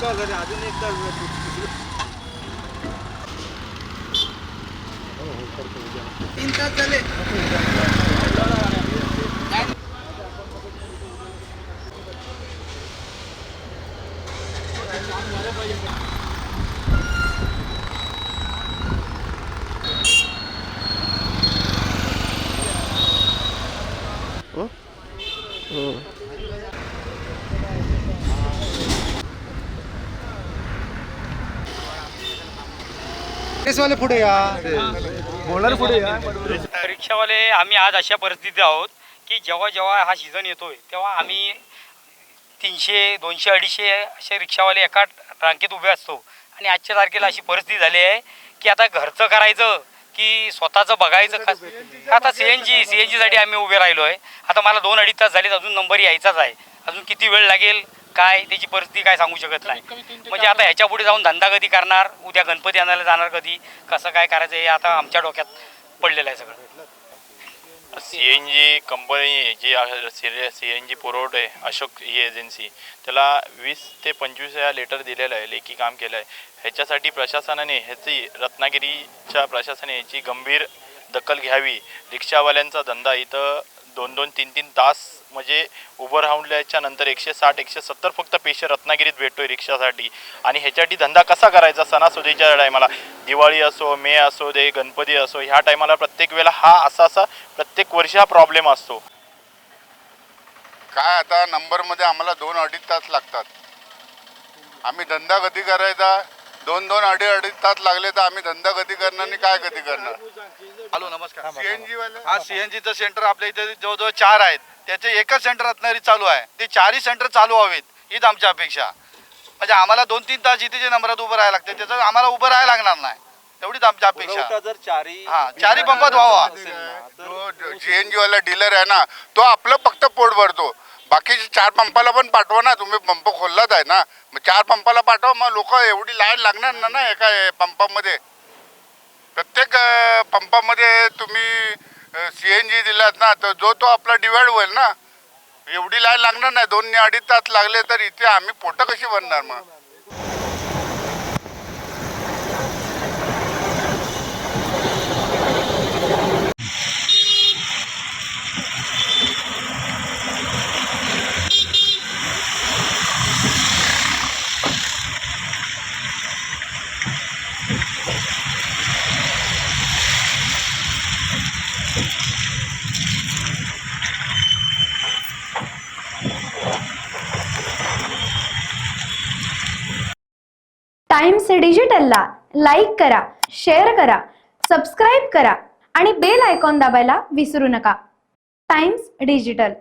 अजून एकदा तीन तास झाले. वाले पुढे या, बोलणार पुढे या. रिक्षावाले आम्ही आज अशा परिस्थितीत आहोत की जेव्हा जेव्हा हा सीझन येतोय तेव्हा आम्ही 300, 200, 250 असे रिक्षावाले एका रांगेत उभे असतो. आणि आजच्या तारखेला अशी परिस्थिती झाली आहे की आता घरचं करायचं की स्वतःचं बघायचं का. आता सीएनजीसाठी आम्ही उभे राहिलो आहे. आता मला 2-2.5 तास झालेत, अजून नंबर यायचाच आहे. अजून किती वेळ लागेल काय त्याची परिस्थिती काय सांगू शकत नाही. म्हणजे आता ह्याच्या पुढे जाऊन धंदा कधी करणार, उद्या गणपती आणायला जाणार कधी, कसं काय करायचं हे आता आमच्या डोक्यात पडलेलं आहे सगळं. CNG कंपनी जी CNG पुरवठे अशोक ही एजन्सी, त्याला 20 ते 25 लेटर दिलेलं आहे, लेखी काम केलं आहे. ह्याच्यासाठी प्रशासनाने रत्नागिरीच्या प्रशासनाने याची गंभीर दखल घ्यावी. रिक्षावाल्यांचा धंदा इथं 2-2, 3-3 तास म्हणजे उभं राहण्याच्या नंतर 160-170 फक्त पैसे रत्नागिरीत भेटतोय रिक्षासाठी. आणि ह्याच्यासाठी धंदा कसा करायचा. सणासुदीच्या टायमाला, दिवाळी असो, मे असो दे, गणपती असो, ह्या टायमाला प्रत्येक वेळेला हा असा प्रत्येक वर्षी हा प्रॉब्लेम असतो. काय आता नंबरमध्ये आम्हाला 2-2.5 तास लागतात. आम्ही धंदा कधी करायचा. 2-2, 2.5 तास लागले तर आम्ही धंदा कधी करणार आणि काय कधी करणार. हॅलो, नमस्कार. सीएनजी वाले, हा सीएनजीचं सेंटर आपल्या इथे जवळजवळ 4 आहेत. त्याचे एकच सेंटर रत्नागिरी चालू आहे. ते 4ही सेंटर चालू व्हावेत हीच आमची अपेक्षा. म्हणजे आम्हाला 2-3 तास इथे जे नंबरात उभं राहायला लागते त्याचं आम्हाला उभं राहायला लागणार नाही, एवढीच आमची अपेक्षा. जर चारही पंपात व्हावा. जो सीएनजी वाला डीलर आहे ना, तो आपलं फक्त पोट भरतो. बाकीचे 4 पंपाला पण पाठवा ना. तुम्ही पंप खोललाच आहे ना, मग 4 पंपाला पाठवा. मग लोक एवढी लाईन लागणार ना एका पंपामध्ये. प्रत्येक पंपामध्ये तुम्ही CNG दिलात ना, तर जो तो आपला डिवाइड होईल ना. एवढी लाईन लागणार नाही. 2-2.5 तास लागले तर इथे आम्ही पोटं कशी भरणार मग. टाइम्स डिजिटलला लाईक करा, शेअर करा, सबस्क्राईब करा आणि बेल आयकॉन दाबायला विसरू नका. Times digital.